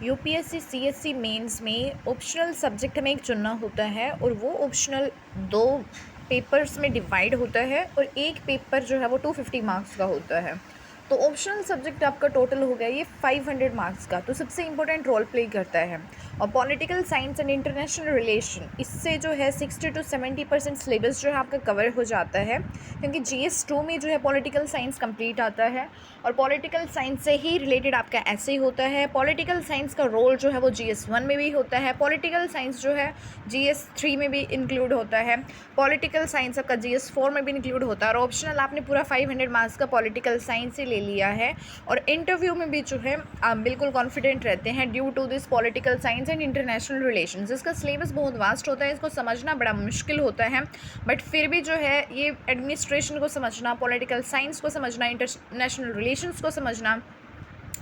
UPSC CSC mains में optional subject हमें एक चुनना होता है और वो ऑप्शनल दो पेपर्स में डिवाइड होता है और एक पेपर जो है वो 250 मार्क्स का होता है। तो ऑप्शनल सब्जेक्ट आपका टोटल हो गया ये 500 मार्क्स का। तो सबसे इम्पोर्टेंट रोल प्ले करता है। और political science and international relation, इससे जो है 60 to 70% सिलेबस जो है आपका कवर हो जाता है, क्योंकि GS2 में जो है पॉलिटिकल साइंस कंप्लीट आता है और पॉलिटिकल साइंस से ही रिलेटेड आपका ऐसे होता है। पॉलिटिकल साइंस का रोल जो है वो GS1 में भी होता है, पॉलिटिकल साइंस जो है GS3 में भी इंक्लूड होता है, पॉलिटिकल साइंस आपका GS4 में भी इंक्लूड होता है। और ऑप्शनल आपने पूरा 500 मार्क्स का पॉलिटिकल साइंस से ले लिया है और इंटरव्यू में भी जो है आप बिल्कुल कॉन्फिडेंट रहते हैं due to this political science and international relations. इसका सिलेबस बहुत वास्ट होता है, इसको समझना बड़ा मुश्किल होता है, बट फिर भी जो है ये एडमिनिस्ट्रेशन को समझना, पॉलिटिकल साइंस को समझना, इंटरनेशनल रिलेशंस को समझना,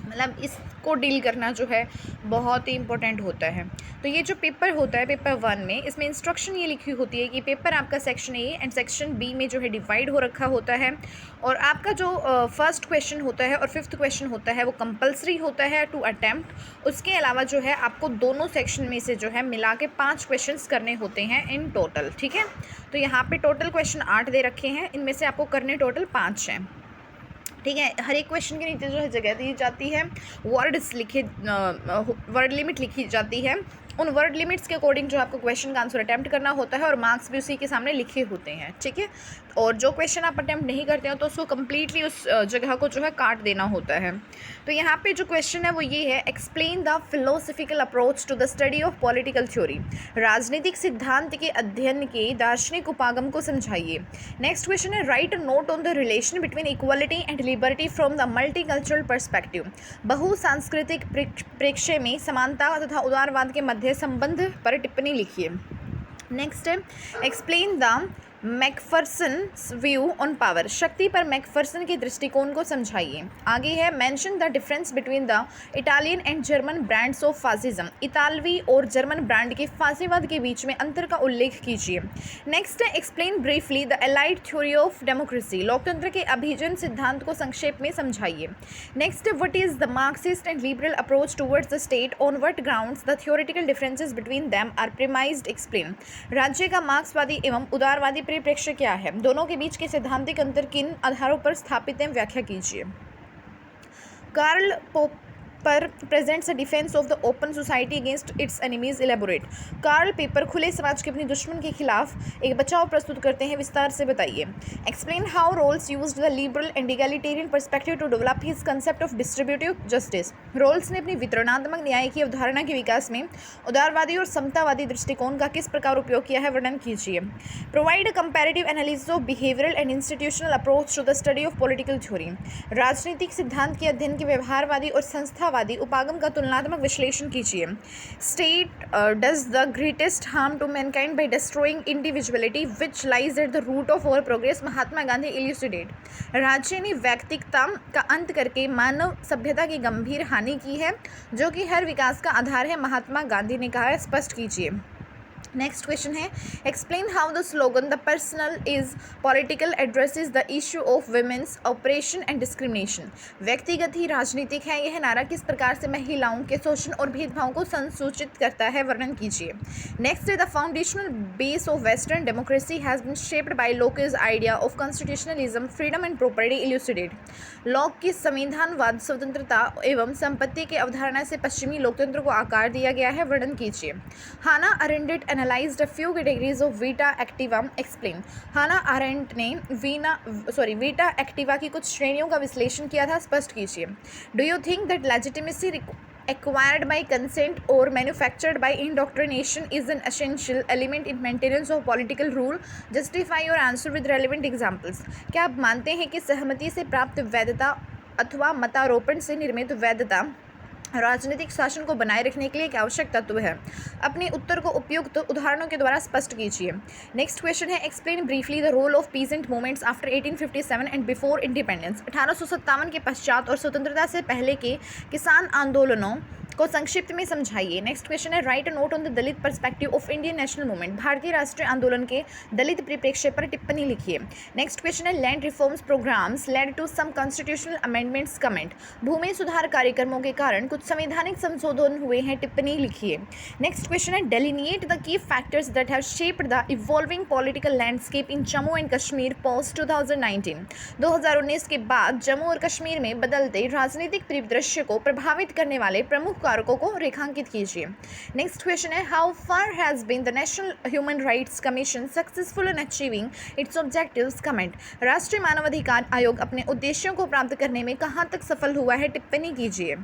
मतलब इसको डील करना जो है बहुत ही इंपॉर्टेंट होता है। तो ये जो पेपर होता है पेपर 1 में, इसमें इंस्ट्रक्शन ये लिखी होती है कि पेपर आपका section A and section B में जो है डिवाइड हो रखा होता है और आपका जो फर्स्ट क्वेश्चन होता है और फिफ्थ क्वेश्चन होता है वो कंपलसरी होता है टू अटैम्प्ट। उसके अलावा जो है आपको दोनों सेक्शन में से जो है मिला के 5 क्वेश्चंस करने होते हैं इन टोटल, ठीक है। तो यहाँ पे टोटल क्वेश्चन 8 दे रखे हैं, इनमें से आपको करने टोटल 5 हैं, ठीक है। हर एक क्वेश्चन के नीचे जो है जगह दी जाती है, वर्ड्स लिखे, वर्ड लिमिट लिखी जाती है। उन वर्ड लिमिट्स के अकॉर्डिंग जो आपको क्वेश्चन का आंसर अटैम्प्ट करना होता है और मार्क्स भी उसी के सामने लिखे होते हैं, ठीक है। और जो क्वेश्चन आप अटैम्प्ट नहीं करते हो तो उसको कम्प्लीटली उस जगह को जो है काट देना होता है। तो यहाँ पे जो क्वेश्चन है वो ये है, explain the philosophical approach to the study of political theory. राजनीतिक सिद्धांत के अध्ययन के दार्शनिक उपागम को समझाइए। नेक्स्ट क्वेश्चन है, write a note on the relation between equality and liberty from the multicultural perspective. बहुसांस्कृतिक प्रेक्ष्य में समानता तथा उदारवाद के मध्य संबंध पर टिप्पणी लिखिए। नेक्स्ट है, explain the Macpherson view on power. शक्ति पर मैकफर्सन के दृष्टिकोण को समझाइए। आगे है, mention the difference between the Italian and German brands of fascism. इतालवी और जर्मन ब्रांड के फासीवाद के बीच में अंतर का उल्लेख कीजिए। नेक्स्ट है, explain briefly the allied theory of democracy. लोकतंत्र के अभिजन सिद्धांत को संक्षेप में समझाइए। नेक्स्ट है, what is the Marxist and liberal approach towards the state, on what grounds the theoretical differences between them are premised, explain. राज्य का मार्क्सवादी एवं उदारवादी परिप्रेक्ष्य क्या है, दोनों के बीच के सैद्धांतिक अंतर किन आधारों पर स्थापित है, व्याख्या कीजिए। Karl Popper presents a defence of the open society against its enemies, elaborate. Karl Popper खुले समाज के अपने दुश्मन के खिलाफ एक बचाव प्रस्तुत करते हैं, विस्तार से बताइए। Explain how Rawls used the liberal and egalitarian perspective to develop his concept of distributive justice. Rawls ने अपनी वितरणात्मक न्याय की अवधारणा के विकास में उदारवादी और समतावादी दृष्टिकोण का किस प्रकार उपयोग किया है, वर्णन कीजिए। Provide a comparative analysis of behavioural and institutional approach to the study of political theory. राजनीतिक सिद्धांत के अध्ययन के व्यवहारवादी और संस्थावादी उपागम का तुलनात्मक विश्लेषण कीजिए। State does the greatest harm to mankind by destroying individuality which lies at the root of our progress, Mahatma Gandhi, elucidate. राज्य ने व्यक्तिगता का अंत करके मानव सभ्यता की गंभीर हानि की है जो कि हर विकास का आधार है, महात्मा गांधी ने कहा है, स्पष्ट कीजिए। नेक्स्ट क्वेश्चन है, explain how the slogan the personal is political addresses the issue of women's oppression and discrimination. व्यक्तिगत ही राजनीतिक है, यह नारा किस प्रकार से महिलाओं के शोषण और भेदभाव को संसूचित करता है, वर्णन कीजिए। नेक्स्ट है, the foundational base of western democracy has been shaped by Locke's idea of constitutionalism, freedom and property, elucidate. Locke की संविधानवाद, स्वतंत्रता एवं संपत्ति के अवधारणा से पश्चिमी लोकतंत्र को आकार दिया गया है, वर्णन कीजिए। Hannah Arendt analyzed a few categories of Vita Activa, explain। Hannah Arendt ने वीटा एक्टिवा की कुछ श्रेणियों का विश्लेषण किया था, स्पष्ट कीजिए। Do you think that legitimacy acquired by consent or manufactured by indoctrination is an essential element in maintenance of political rule? Justify your answer with relevant examples। क्या आप मानते हैं कि सहमति से प्राप्त वैधता अथवा मतारोपण से निर्मित वैधता राजनीतिक शासन को बनाए रखने के लिए एक आवश्यक तत्व है? अपने उत्तर को उपयुक्त उदाहरणों के द्वारा स्पष्ट कीजिए। नेक्स्ट क्वेश्चन है, explain briefly the role of peasant movements after 1857 and before independence. 1857 के पश्चात और स्वतंत्रता से पहले के किसान आंदोलनों को संक्षिप्त में समझाइए। नेक्स्ट क्वेश्चन है write a note on the Dalit perspective of Indian national movement, भारतीय राष्ट्रीय आंदोलन के दलित परिप्रेक्ष्य पर टिप्पणी लिखिए। नेक्स्ट क्वेश्चन है land reforms programs led to some constitutional amendments comment, भूमि सुधार कार्यक्रमों के कारण कुछ संवैधानिक संशोधन हुए हैं, टिप्पणी लिखिए। नेक्स्ट क्वेश्चन है delineate the key factors that have shaped the evolving political landscape in Jammu and Kashmir post 2019, 2019 के बाद जम्मू और कश्मीर में बदलते राजनीतिक परिदृश्य को प्रभावित करने वाले प्रमुख कारकों को रेखांकित कीजिए। नेक्स्ट क्वेश्चन है how far has been the National Human Rights Commission successful in achieving its objectives, comment, राष्ट्रीय मानवाधिकार आयोग अपने उद्देश्यों को प्राप्त करने में कहां तक सफल हुआ है, टिप्पणी कीजिए।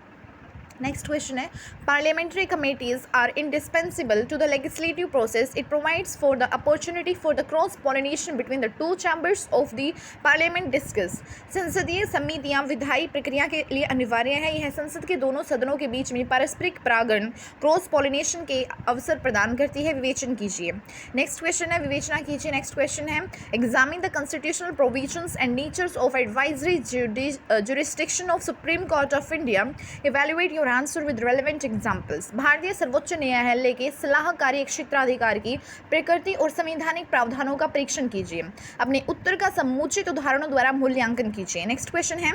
नेक्स्ट क्वेश्चन है parliamentary committees are indispensable to the legislative process, it provides for the opportunity for the cross pollination between the two chambers of the parliament discuss, संसदीय समितियां विधायी प्रक्रिया के लिए अनिवार्य है, यह संसद के दोनों सदनों के बीच में पारस्परिक परागण क्रॉस पॉलिनेशन के अवसर प्रदान करती है, विवेचन कीजिए। नेक्स्ट क्वेश्चन है विवेचना कीजिए। नेक्स्ट क्वेश्चन है examine the constitutional provisions and natures of advisory jurisdiction of Supreme Court of India, evaluate your answer with relevant examples, भारतीय सर्वोच्च न्यायालय के सलाहकारी क्षेत्राधिकार की प्रकृति और संवैधानिक प्रावधानों का परीक्षण कीजिए, अपने उत्तर का समुचित उदाहरणों द्वारा मूल्यांकन कीजिए। नेक्स्ट क्वेश्चन है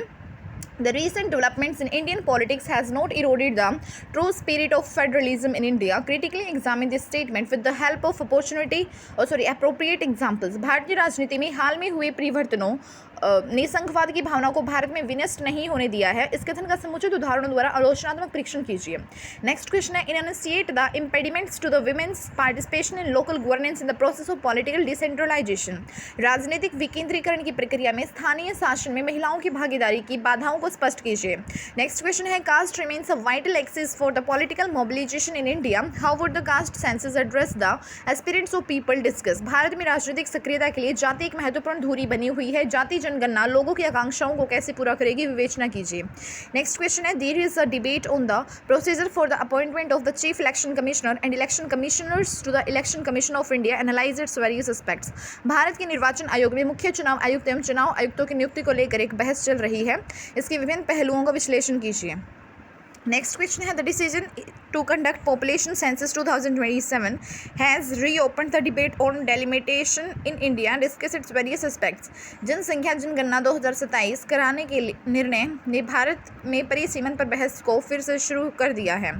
The recent developments in Indian politics has not eroded the true spirit of federalism in India. Critically examine this statement with the help of appropriate examples. भारतीय राजनीति में हाल में हुए परिवर्तनों ने संघवाद की भावना को भारत में विनष्ट नहीं होने दिया है, इस कथन का समुचित उदाहरणों द्वारा आलोचनात्मक परीक्षण कीजिए। नेक्स्ट क्वेश्चन है initiate the impediments to the women's participation in local governance in the process of political decentralisation, राजनीतिक विकेंद्रीकरण की प्रक्रिया में स्थानीय शासन में महिलाओं की भागीदारी की बाधाओं को स्पष्ट कीजिए। नेक्स्ट क्वेश्चन है caste remains a vital axis for the political mobilisation in India, how would the caste census address the aspirants of people discuss, भारत में राजनीतिक सक्रियता के लिए जाति एक महत्वपूर्ण धुरी बनी हुई है, जाति जनगणना लोगों की आकांक्षाओं को कैसे पूरा करेगी, विवेचना कीजिए। नेक्स्ट क्वेश्चन है there is a debate on the procedure for the appointment of the chief election commissioner and election commissioners to the Election Commission of India, analyse its various aspects, भारत के निर्वाचन आयोग में मुख्य चुनाव आयुक्त एवं चुनाव आयुक्तों की नियुक्ति को लेकर एक बहस चल रही है, इसके विभिन्न पहलुओं का विश्लेषण कीजिए। नेक्स्ट क्वेश्चन है the decision to conduct population census 2027 has reopen the debate on delimitation in India, discuss its various aspects, जनसंख्या जनगणना 2027 कराने के निर्णय ने भारत में परिसीमन पर बहस को फिर से शुरू कर दिया है,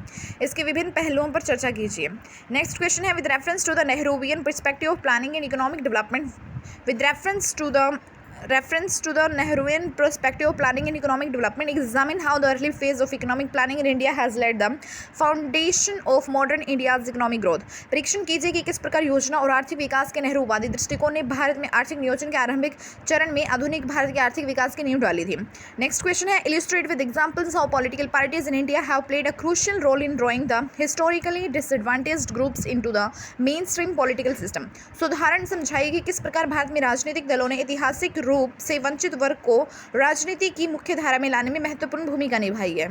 इसके विभिन्न पहलुओं पर चर्चा कीजिए। नेक्स्ट क्वेश्चन है with reference to the Nehruvian perspective of planning and economic development, with reference to the Nehruvian perspective of planning and economic development, examine how the early phase of economic planning in India has laid the foundation of modern India's economic growth, परीक्षण कीजिए कि किस प्रकार योजना और आर्थिक विकास के नेहरूवादी दृष्टिकोण ने भारत में आर्थिक नियोजन के आरंभिक चरण में आधुनिक भारत के आर्थिक विकास की नींव डाली थी। नेक्स्ट क्वेश्चन है illustrate with examples how political parties in India have played a crucial role in drawing the historically disadvantaged groups into the mainstream political system, उदाहरण समझाइए कि किस प्रकार भारत में राजनीतिक दलों ने ऐतिहासिक रूप से वंचित वर्ग को राजनीति की मुख्य धारा में लाने में महत्वपूर्ण भूमिका निभाई है।